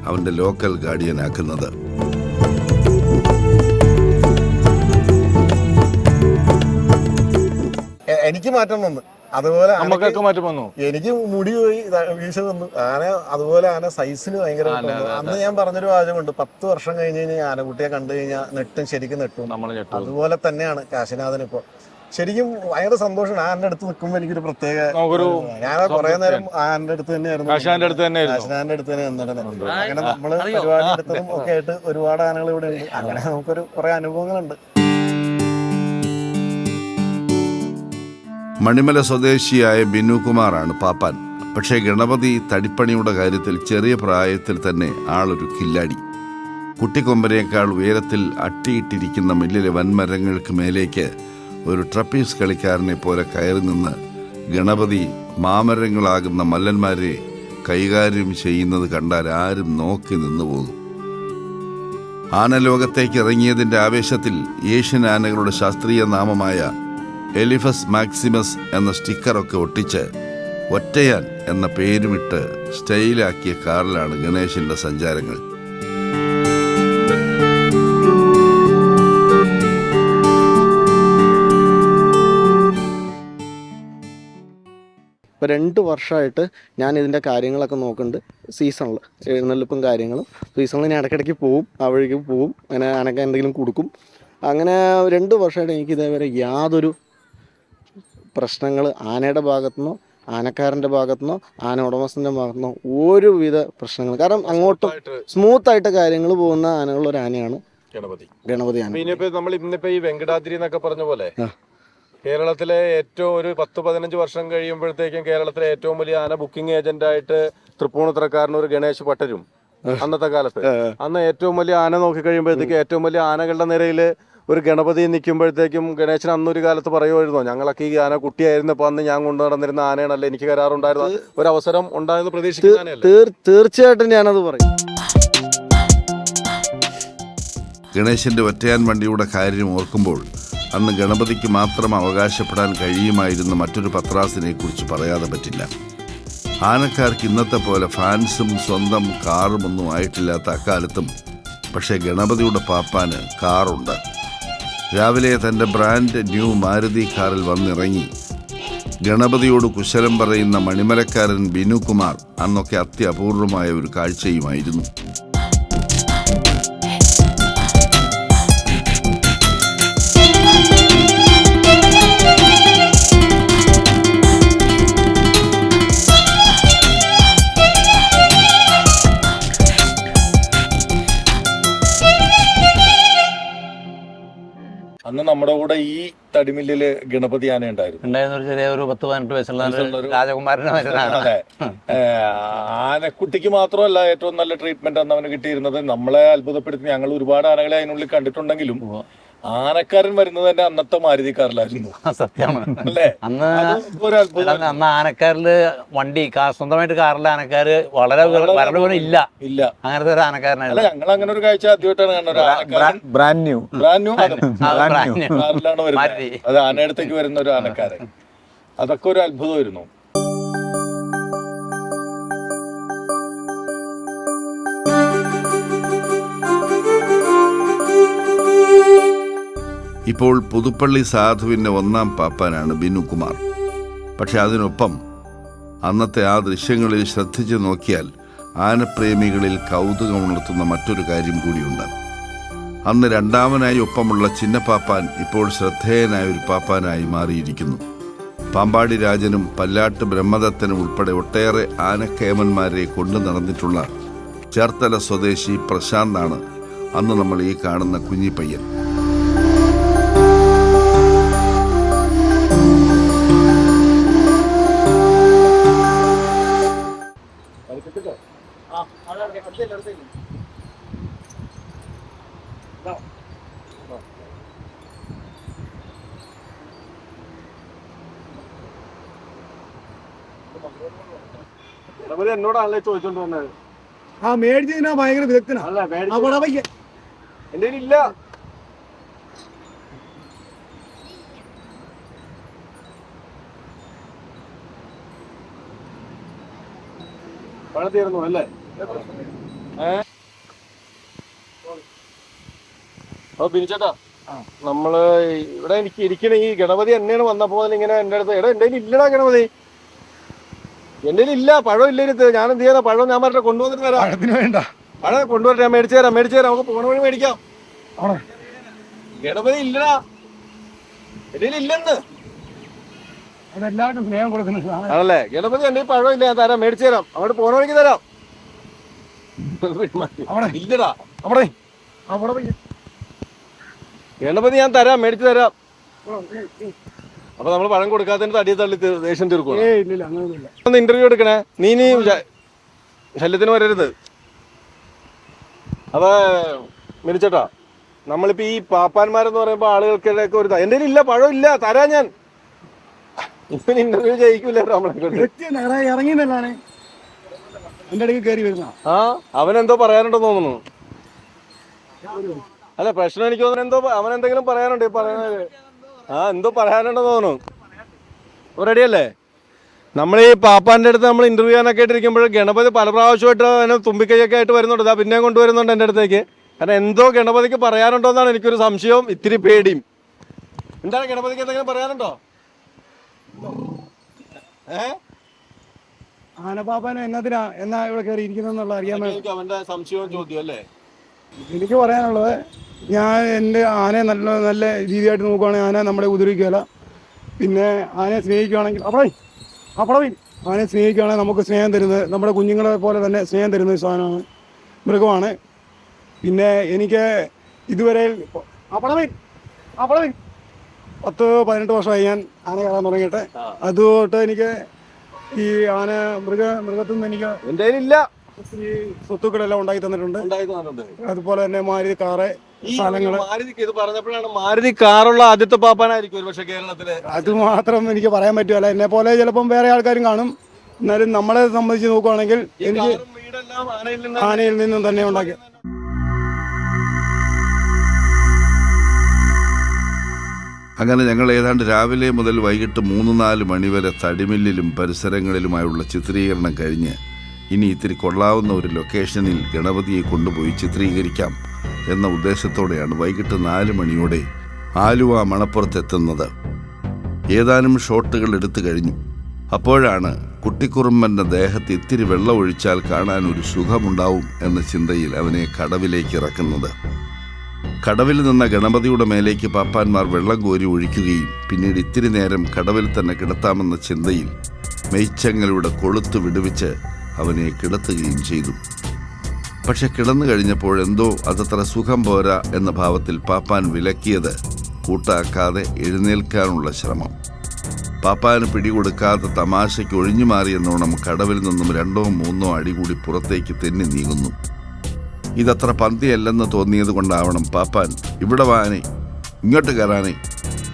അവൻ്റെ ലോക്കൽ ഗാർഡിയനാക്കുന്നത്. എനിക്ക് മാറ്റം വന്നു. അതുപോലെ നമുക്കൊക്കെ മാറ്റം വന്നു. എനിക്ക് മുടി പോയി, വീഴ്ച വന്നു. ആന അതുപോലെ ആന സൈസിന് ഭയങ്കര അന്ന് ഞാൻ പറഞ്ഞൊരു വാചകമുണ്ട്, 10 വർഷം കഴിഞ്ഞ് കഴിഞ്ഞാൽ ആനക്കുട്ടിയെ കണ്ടു കഴിഞ്ഞാൽ ശരിക്കും നെട്ടും. അതുപോലെ തന്നെയാണ് കാശിനാഥൻ. ഇപ്പൊ ശരിക്കും ഭയങ്കര സന്തോഷമാണ് ആന്റെ അടുത്ത് നിൽക്കുമ്പോൾ. എനിക്കൊരു പ്രത്യേക ഞാൻ കുറെ നേരം ആന്റെ അടുത്ത് തന്നെയായിരുന്നു, കാശിനാഥന്റെ അടുത്ത് തന്നെ നിന്നിരുന്നത്. അങ്ങനെ നമ്മള് പരിപാടി എടുത്തതും ഒക്കെ ആയിട്ട് ഒരുപാട് ആനകൾ ഇവിടെ ഉണ്ട്. അങ്ങനെ നമുക്കൊരു കുറെ അനുഭവങ്ങളുണ്ട്. മണിമല സ്വദേശിയായ ബിനുകുമാറാണ് പാപ്പാൻ. പക്ഷേ ഗണപതി തടിപ്പണിയുടെ കാര്യത്തിൽ ചെറിയ പ്രായത്തിൽ തന്നെ ആളൊരു കില്ലാടി. കുട്ടിക്കൊമ്പനേക്കാൾ ഉയരത്തിൽ അട്ടിയിട്ടിരിക്കുന്ന മില്ലിലെ വൻമരങ്ങൾക്ക് മേലേക്ക് ഒരു ട്രപ്പീസ് കളിക്കാരനെ പോലെ കയറി നിന്ന് ഗണപതി മാമരങ്ങളാകുന്ന മല്ലന്മാരെ കൈകാര്യം ചെയ്യുന്നത് കണ്ടാൽ ആരും നോക്കി നിന്നു പോകും. ആനലോകത്തേക്ക് ഇറങ്ങിയതിൻ്റെ ആവേശത്തിൽ ഏഷ്യൻ ആനകളുടെ ശാസ്ത്രീയ നാമമായ എലിഫസ് മാക്സിമസ് എന്ന സ്റ്റിക്കറൊക്കെ ഒട്ടിച്ച് ഒറ്റയാൻ എന്ന പേരുമിട്ട് സ്റ്റൈലാക്കിയ കാറിലാണ് ഗണേശന്റെ സഞ്ചാരങ്ങൾ. ഇപ്പോൾ 2 വർഷമായിട്ട് ഞാൻ ഇതിൻ്റെ കാര്യങ്ങളൊക്കെ നോക്കുന്നുണ്ട്. സീസണിൽ എഴുന്നള്ളിപ്പും കാര്യങ്ങളും സീസണിൽ ഞാൻ ഇടയ്ക്കിടയ്ക്ക് പോവും, ആ വഴിക്ക് പോവും, അങ്ങനെ ആനക്ക് എന്തെങ്കിലും കൊടുക്കും. അങ്ങനെ 2 വർഷമായിട്ട് എനിക്ക് ഇതേവരെ യാതൊരു പ്രശ്നങ്ങൾ ആനയുടെ ഭാഗത്തുനിന്നോ ആനക്കാരൻ്റെ ഭാഗത്തുനിന്നോ ആന ഉടമസ്ഥൻ്റെ ഭാഗത്തുനിന്നോ ഒരുവിധ പ്രശ്നങ്ങൾ, കാരണം അങ്ങോട്ടും സ്മൂത്തായിട്ട് കാര്യങ്ങൾ പോകുന്ന ആനകളുള്ള ആനയാണ് ഗണപതി ആന. ഇനിയിപ്പോ നമ്മൾ ഇന്നിപ്പോ ഈ വെങ്കടാദ്രി എന്നൊക്കെ പറഞ്ഞ പോലെ കേരളത്തിലെ ഏറ്റവും ഒരു 10-15 വർഷം കഴിയുമ്പോഴത്തേക്കും കേരളത്തിലെ ഏറ്റവും വലിയ ആന ബുക്കിംഗ് ഏജന്റായിട്ട് തൃപ്പൂണിത്തുറക്കാരൻ ഒരു ഗണേശ് പട്ടരും അന്നത്തെ കാലത്ത്. അന്ന് ഏറ്റവും വലിയ ആന നോക്കി കഴിയുമ്പോഴത്തേക്കും ഏറ്റവും വലിയ ആനകളുടെ നിരയിൽ ഒരു ഗണപതി നിൽക്കുമ്പോഴത്തേക്കും ഗണേശൻ അന്നൊരു കാലത്ത് പറയുമായിരുന്നോ, ഞങ്ങളൊക്കെ ഈ ആന കുട്ടിയായിരുന്നപ്പോൾ അന്ന് ഞാൻ കൊണ്ടു നടന്നിരുന്ന ആനയാണല്ലേ എനിക്ക് കരാറുണ്ടായിരുന്നത്, ഒരു അവസരം ഉണ്ടായെന്ന് പ്രതീക്ഷിക്കുന്നതല്ലേ? തീർച്ചയായിട്ടും ഞാനത് പറയും. ഗണേശന്റെ ഒറ്റയാൻ വണ്ടിയുടെ കാര്യം ഓർക്കുമ്പോൾ അന്ന് ഗണപതിക്ക് മാത്രം അവകാശപ്പെടാൻ കഴിയുമായിരുന്ന മറ്റൊരു പത്രാസിനെ കുറിച്ച് പറയാതെ പറ്റില്ല. ആനക്കാർക്ക് ഇന്നത്തെ പോലെ ഫാൻസും സ്വന്തം കാറുമൊന്നും ആയിട്ടില്ലാത്ത അക്കാലത്തും പക്ഷേ ഗണപതിയുടെ പാപ്പാന് കാറുണ്ട്. രാവിലെ തൻ്റെ ബ്രാൻഡ് ന്യൂ മാരുതി കാറിൽ വന്നിറങ്ങി ഗണപതിയോട് കുശലം പറയുന്ന മണിമലക്കാരൻ ബിനുകുമാർ അന്നൊക്കെ അത്യപൂർവമായ ഒരു കാഴ്ചയുമായിരുന്നു. അന്ന് നമ്മുടെ കൂടെ ഈ തടിമില്ലില് ഗണപതി ആന ഉണ്ടായിരുന്നു. ഒരു ചെറിയ ഒരു 10-18 വയസ്സുള്ള രാജകുമാരനെ. അതെ, ആനക്കുട്ടിക്ക് മാത്രമല്ല ഏറ്റവും നല്ല ട്രീറ്റ്മെന്റ് അന്ന് അവന് കിട്ടിയിരുന്നത്. നമ്മളെ അത്ഭുതപ്പെടുത്തി. ഞങ്ങൾ ഒരുപാട് ആനകളെ അതിനുള്ളിൽ കണ്ടിട്ടുണ്ടെങ്കിലും ആനക്കാരൻ വരുന്നത് തന്നെ അന്നത്തെ മാരുതി കാറിലായിരുന്നു സത്യമാണ്. അല്ലേ? അന്ന് അത് ഒരു അത്ഭുതം. അന്ന് ആനക്കാരില് സ്വന്തമായിട്ട് കാറിലെ ആനക്കാര് വളരെ വരട് പോലും ഇല്ല. ഇല്ല, അങ്ങനത്തെ ഒരു ആനക്കാരനായിരുന്നു. അല്ല ഞങ്ങൾ അങ്ങനെ ഒരു കാഴ്ച ആദ്യമായിട്ടാണ് കാണുന്നത്. ബ്രാൻഡ് ന്യൂ കാറിലാണ് വരുന്നത്. മാരുതി. അത് ആനയടുത്തേക്ക് വരുന്ന ഒരു ആനക്കാരൻ, അതൊക്കെ ഒരു അത്ഭുതമായിരുന്നു. ഇപ്പോൾ പുതുപ്പള്ളി സാധുവിൻ്റെ ഒന്നാം പാപ്പാനാണ് ബിനുകുമാർ. പക്ഷെ അതിനൊപ്പം അന്നത്തെ ആ ദൃശ്യങ്ങളിൽ ശ്രദ്ധിച്ചു നോക്കിയാൽ ആനപ്രേമികളിൽ കൗതുകമുണർത്തുന്ന മറ്റൊരു കാര്യം കൂടിയുണ്ട്. അന്ന് രണ്ടാമനായി ഒപ്പമുള്ള ചിന്നപ്പാപ്പാൻ ഇപ്പോൾ ശ്രദ്ധേയനായ ഒരു പാപ്പാനായി മാറിയിരിക്കുന്നു. പാമ്പാടി രാജനും പല്ലാട്ട് ബ്രഹ്മദത്തനും ഉൾപ്പെടെ ഒട്ടേറെ ആനക്കേമന്മാരെ കൊണ്ടു നടന്നിട്ടുള്ള ചേർത്തല സ്വദേശി പ്രശാന്താണ് അന്ന് നമ്മൾ ഈ കാണുന്ന കുഞ്ഞിപ്പയ്യൻ. എന്നോടാണല്ലേ ചോദിച്ചോണ്ട് വന്നത്. ആ മേടിച്ചതിനാ ഭയങ്കര വിദഗ്ധനാ. എന്റെ ഇല്ല. പഴം തീർന്നു അല്ലേ? അപ്പൊ ബിനിച്ചേട്ടാ, നമ്മള് ഇവിടെ എനിക്ക് ഇരിക്കണ ഈ ഗണപതി എന്നെയാണ് വന്നപ്പോ ഇങ്ങനെ എന്റെ അടുത്ത് എന്റെ ഇല്ലടാ ഗണപതി, എന്റെ ഇല്ല, പഴം ഇല്ല. ഞാൻ എന്ത് ചെയ്യാനാ? പഴം ഞാൻ പറഞ്ഞ കൊണ്ടുവന്നിട്ട് വരാം. വേണ്ട പഴം കൊണ്ടുവരാം, മേടിച്ചു തരാം നമുക്ക് പോണ വഴി മേടിക്കാം. ഗണപതി ഇല്ലടാ, എന്റെ ഇല്ലെന്ന്. അതെല്ലാവരും സ്നേഹം കൊടുക്കുന്നത് ആണല്ലേ? ഗണപതി എന്റെ പഴം ഇല്ല, ഞാൻ തരാം, മേടിച്ചു തരാം. അങ്ങോട്ട് പോണ വഴിക്ക് തരാം. ഇല്ലടാ അവിടെ ഗണപതി ഞാൻ തരാം, മേടിച്ചു തരാം. അപ്പൊ നമ്മൾ പഴം കൊടുക്കാത്തതിന് തടിയെ തള്ളി ദേഷ്യം തീർക്കും. ഒന്ന് ഇന്റർവ്യൂ എടുക്കണേ, നീ ശല്യത്തിന് വരരുത്. അപ്പൊ മിനിച്ചേട്ടാ, നമ്മളിപ്പോ ഈ പാപ്പാന്മാരെന്ന് പറയുമ്പോ ആളുകൾക്കിടയൊക്കെ ഒരു എന്റെ ഇല്ല, പഴം ഇല്ല, തരാം ഞാൻ. ഇപ്പൊ ഇന്റർവ്യൂ ചെയ്യിക്കൂല നമ്മളെ. ഇറങ്ങിയതാണ് എന്റെ ഇടയ്ക്ക് കയറി വരുന്ന. ആ, അവനെന്തോ പറയാനുണ്ടെന്ന് തോന്നുന്നു. അല്ല, പ്രശ്നം എനിക്ക് തോന്നുന്നു അവനെന്തെങ്കിലും പറയാനുണ്ട്. പറയുന്നത് എന്തോ പറയാനുണ്ടെന്ന് തോന്നുന്നു. റെഡിയല്ലേ? നമ്മൾ ഈ പാപ്പാന്റെ അടുത്ത് നമ്മൾ ഇന്റർവ്യൂ ചെയ്യാനൊക്കെ ആയിട്ടിരിക്കുമ്പോൾ ഗണപതി പല പ്രാവശ്യമായിട്ട് അതിന് തുമ്പിക്കൈയൊക്കെ ആയിട്ട് വരുന്നുണ്ട്. ഇതാ പിന്നെയും കൊണ്ടുവരുന്നുണ്ട് എൻ്റെ അടുത്തേക്ക്. കാരണം എന്തോ ഗണപതിക്ക് പറയാനുണ്ടോ എന്നാണ് എനിക്കൊരു സംശയവും ഇത്തിരി പേടിയും. എന്താണ് ഗണപതിക്ക് എന്തെങ്കിലും പറയാനുണ്ടോ? ആനപ്പാപ്പാന എന്നാ ഇവിടെ കയറി ഇരിക്കുന്നുള്ള അറിയാൻ എനിക്ക് അവന്റെ സംശയവും ചോദ്യം അല്ലേ? എനിക്ക് പറയാനുള്ളത്, ഞാൻ എൻ്റെ ആനയെ നല്ല രീതിയായിട്ട് നോക്കുകയാണെങ്കിൽ ആന നമ്മളെ ഉപദ്രവിക്കുകയില്ല. പിന്നെ ആനയെ സ്നേഹിക്കുകയാണെങ്കിൽ ആനയെ സ്നേഹിക്കുകയാണെങ്കിൽ നമുക്ക് സ്നേഹം തരുന്നത്, നമ്മുടെ കുഞ്ഞുങ്ങളെ പോലെ തന്നെ സ്നേഹം തരുന്ന ഒരു സാധനമാണ്, മൃഗമാണ്. പിന്നെ എനിക്ക് ഇതുവരെ 10-18 വർഷമായി ഞാൻ ആന കയറാൻ തുടങ്ങിയിട്ട്. അതുകൊണ്ട് എനിക്ക് ഈ ആന മൃഗത്തിൽ നിന്ന് എനിക്ക് എൻ്റെ ഇല്ല ഈ സ്വത്തുക്കളെല്ലാം ഉണ്ടാക്കി തന്നിട്ടുണ്ട്. അതുപോലെ തന്നെ മാരുതി കാറ്, സ്ഥലങ്ങള്. ഇത് പറഞ്ഞപ്പോഴാണ് മാരുതി കാറുള്ള ആദ്യത്തെ പാപ്പാനായിരിക്കും ഒരു പക്ഷേ കേരളത്തില്. അത് മാത്രം എനിക്ക് പറയാൻ പറ്റുമല്ല. എന്നെ പോലെ ചിലപ്പം വേറെ ആൾക്കാരും കാണും. എന്നാലും നമ്മളെ സംബന്ധിച്ച് നോക്കുകയാണെങ്കിൽ എനിക്ക് ആനയിൽ നിന്നും തന്നെ ഉണ്ടാക്കി. അങ്ങനെ ഞങ്ങൾ ഏതാണ്ട് രാവിലെ മുതൽ വൈകിട്ട് 3-4 മണിവരെ തടിമില്ലിലും പരിസരങ്ങളിലുമായുള്ള ചിത്രീകരണം കഴിഞ്ഞ് ഇനി ഇത്തിരി കൊള്ളാവുന്ന ഒരു ലൊക്കേഷനിൽ ഗണപതിയെ കൊണ്ടുപോയി ചിത്രീകരിക്കാം എന്ന ഉദ്ദേശത്തോടെയാണ് വൈകിട്ട് 4 മണിയോടെ ആലുവ മണപ്പുറത്തെത്തുന്നത്. ഏതാനും ഷോട്ടുകൾ എടുത്തു കഴിഞ്ഞു. അപ്പോഴാണ് കുട്ടിക്കുറുമ്പൻ്റെ ദേഹത്ത് ഇത്തിരി വെള്ളം ഒഴിച്ചാൽ കാണാൻ ഒരു സുഖമുണ്ടാവും എന്ന ചിന്തയിൽ അവനെ കടവിലേക്ക് ഇറക്കുന്നത്. കടവിൽ നിന്ന ഗണപതിയുടെ മേലേക്ക് പാപ്പാന്മാർ വെള്ളം കോരി ഒഴിക്കുകയും പിന്നീട് ഇത്തിരി നേരം കടവിൽ തന്നെ കിടത്താമെന്ന ചിന്തയിൽ മെയ്ച്ചങ്ങളുടെ കൊളുത്ത് വിടുവിച്ച് അവനെ കിടത്തുകയും ചെയ്തു. പക്ഷെ കിടന്നു കഴിഞ്ഞപ്പോഴെന്തോ അതത്ര സുഖം പോരാ എന്ന ഭാവത്തിൽ പാപ്പാൻ വിലക്കിയത് കൂട്ടാക്കാതെ എഴുന്നേൽക്കാനുള്ള ശ്രമം. പാപ്പാന് പിടികൊടുക്കാതെ തമാശയ്ക്ക് ഒഴിഞ്ഞു മാറിയെന്നോണം കടവിൽ നിന്നും 2-3 അടി കൂടി പുറത്തേക്ക് തെന്നി നീങ്ങുന്നു. ഇതത്ര പന്തിയല്ലെന്ന് തോന്നിയത് കൊണ്ടാവണം പാപ്പാൻ ഇവിടെ വാനെ ഇങ്ങോട്ട് കയറാനേ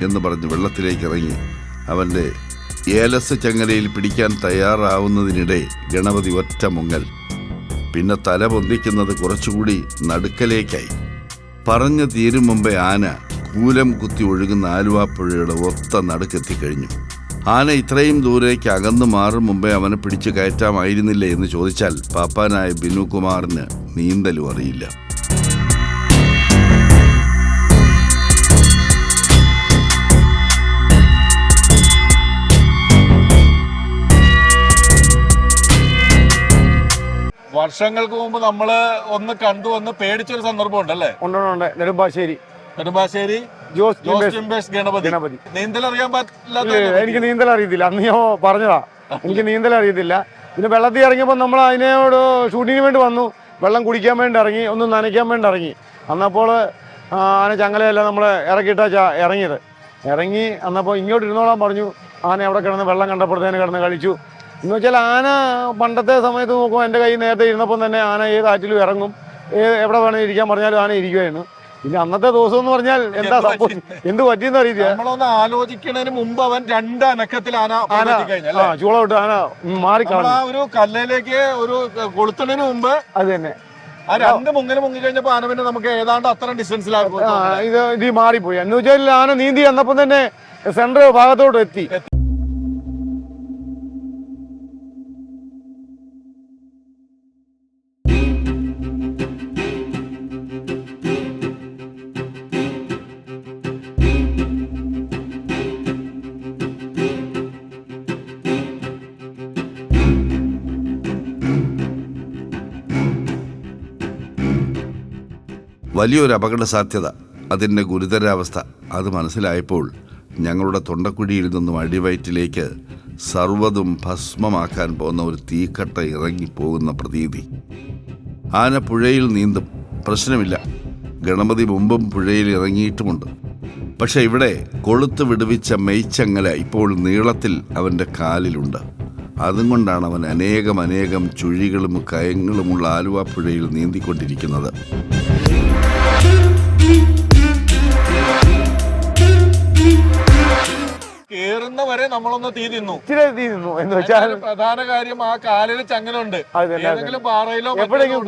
എന്ന് പറഞ്ഞ് വെള്ളത്തിലേക്ക് ഇറങ്ങി അവൻ്റെ ഏലസ് ചങ്ങലയിൽ പിടിക്കാൻ തയ്യാറാവുന്നതിനിടെ ഗണപതി ഒറ്റ മുങ്ങൽ. പിന്നെ തല പൊന്തിക്കുന്നത് കുറച്ചുകൂടി നടുക്കലേക്കായി. പറഞ്ഞു തീരും മുമ്പേ ആന കൂലം കുത്തി ഒഴുകുന്ന ആലുവാപ്പുഴയുടെ ഒത്ത നടുക്കെത്തിക്കഴിഞ്ഞു. ആന ഇത്രയും ദൂരേക്ക് അകന്നു മാറും മുമ്പേ അവനെ പിടിച്ചു കയറ്റാമായിരുന്നില്ലേ എന്ന് ചോദിച്ചാൽ പാപ്പാനായ ബിനുകുമാറിന് നീന്തലും അറിയില്ല. വർഷങ്ങൾക്ക് മുമ്പ് നമ്മള് ഒന്ന് കണ്ടു വന്ന് പേടിച്ചൊരു സന്ദർഭം ഉണ്ടല്ലേ? ഉണ്ട്. നെടുമ്പാശ്ശേരി നെടുമ്പാശ്ശേരി ജോസ് ടിംബേഴ്സ് ഗണപതി. നീന്തൽ അറിയാൻ പറ്റില്ല. എനിക്ക് നീന്തൽ അറിയത്തില്ല, അന്ന് ഞാൻ പറഞ്ഞതാ, എനിക്ക് നീന്തൽ അറിയത്തില്ല. പിന്നെ വെള്ളത്തിൽ ഇറങ്ങിയപ്പോൾ നമ്മൾ അതിനോട് ഷൂട്ടിങ്ങിന് വേണ്ടി വന്നു, വെള്ളം കുടിക്കാൻ വേണ്ടി ഇറങ്ങി, ഒന്ന് നനയ്ക്കാൻ വേണ്ടി ഇറങ്ങി. അന്നപ്പോൾ ആന ചങ്ങലയല്ല നമ്മൾ ഇറക്കിയിട്ടാ ഇറങ്ങി അന്നപ്പോൾ ഇങ്ങോട്ട് ഇരുന്നോളാൻ പറഞ്ഞു. ആന അവിടെ കിടന്ന് വെള്ളം കണ്ടപ്പോഴത്തേന് കിടന്ന് കളിച്ചു. എന്ന് വെച്ചാൽ ആന പണ്ടത്തെ സമയത്ത് നോക്കുമ്പോൾ എൻ്റെ കയ്യിൽ നേരത്തെ ഇരുന്നപ്പം തന്നെ ആന ഏത് ആറ്റിലും ഇറങ്ങും, എവിടെ വേണമെങ്കിൽ ഇരിക്കാൻ പറഞ്ഞാലും ആന ഇരിക്കുമായിരുന്നു. പിന്നെ അന്നത്തെ ദിവസം എന്ന് പറഞ്ഞാൽ എന്താ സംഭവം, എന്ത് പറ്റിയെന്ന് അറിയില്ല. നമ്മളൊന്ന് ആലോചിക്കുന്നതിന് മുമ്പ് അവൻ രണ്ട് അനക്കത്തിൽ ആന ചൂള വിട്ട് ആന മാറിക്കാണും. ഒരു കല്ലിലേക്ക് ഒരു കൊളുത്തുന്നതിന് മുമ്പ് അത് തന്നെ ആ രണ്ട് മുങ്ങി കഴിഞ്ഞപ്പോ ആന പിന്നെ നമുക്ക് ഏതാണ്ട് അത്ര ഡിസ്റ്റൻസിലാകും. ഇത് മാറിപ്പോയി. എന്ന് വെച്ചാൽ ആന നീന്തി എന്നപ്പം തന്നെ സെൻട്രൽ ഭാഗത്തോട്ട് എത്തി. വലിയൊരു അപകട സാധ്യത, അതിൻ്റെ ഗുരുതരാവസ്ഥ അത് മനസ്സിലായപ്പോൾ ഞങ്ങളുടെ തൊണ്ടക്കുഴിയിൽ നിന്നും അടിവയറ്റിലേക്ക് സർവ്വതും ഭസ്മമാക്കാൻ പോകുന്ന ഒരു തീക്കട്ട ഇറങ്ങിപ്പോകുന്ന പ്രതീതി. ആന പുഴയിൽ നീന്തും, പ്രശ്നമില്ല. ഗണപതി മുമ്പും പുഴയിൽ ഇറങ്ങിയിട്ടുമുണ്ട്. പക്ഷെ ഇവിടെ കൊളുത്ത് വിടുവിച്ച മെയ്ച്ചങ്ങല ഇപ്പോൾ നീളത്തിൽ അവൻ്റെ കാലിലുണ്ട്. അതും കൊണ്ടാണ് അവൻ അനേകം ചുഴികളും കയങ്ങളുമുള്ള ആലുവാപ്പുഴയിൽ നീന്തിക്കൊണ്ടിരിക്കുന്നത്. കേറുന്നവരെ നമ്മളൊന്ന് തീ തിന്നു എന്ന് വെച്ചാൽ പ്രധാന കാര്യം ആ കാലിൽ ചങ്ങലുണ്ട്. ഏതെങ്കിലും പാറയിലോ എവിടെയെങ്കിലും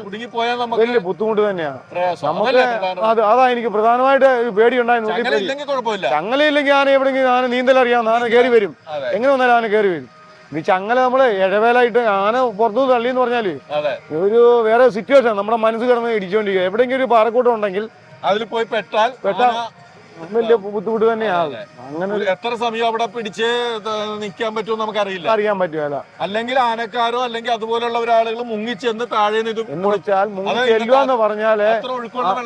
കുടുങ്ങിപ്പോയാൽ നമുക്ക് വലിയ ബുദ്ധിമുട്ട് തന്നെയാണ് നമുക്ക്. അതാ എനിക്ക് പ്രധാനമായിട്ട് ഒരു പേടിയുണ്ടായിരുന്നു. ചങ്ങലയില്ലെങ്കിൽ ആന എവിടെയെങ്കിലും ആന നീന്തൽ അറിയാവുന്ന ആന കയറി വരും, എങ്ങനെ വന്നാലും ആന കയറി വരും. ഈ ചങ്ങല നമ്മള് ഇഴവേലായിട്ട് ആന പുറത്തു തള്ളി എന്ന് പറഞ്ഞാല് ഒരു വേറെ സിറ്റുവേഷൻ നമ്മുടെ മനസ്സ് കിടന്ന് ഇടിച്ചോണ്ടിരിക്കുക. എവിടെയെങ്കിലും ഒരു പാറക്കൂട്ടം ഉണ്ടെങ്കിൽ അതിൽ പോയി പെട്ടാൽ വലിയ ബുദ്ധിമുട്ട് തന്നെയാണ്. അങ്ങനെ എത്ര സമയം അവിടെ പിടിച്ച് നിൽക്കാൻ പറ്റുമെന്ന് നമുക്കറിയില്ല, അറിയാൻ പറ്റുമല്ല. അല്ലെങ്കിൽ ആനക്കാരോ അല്ലെങ്കിൽ അതുപോലുള്ള ഒരാളുകൾ മുങ്ങിച്ചെന്ന് താഴെ എന്ന് വെച്ചാൽ മുങ്ങി ചെല്ലുക എന്ന് പറഞ്ഞാല്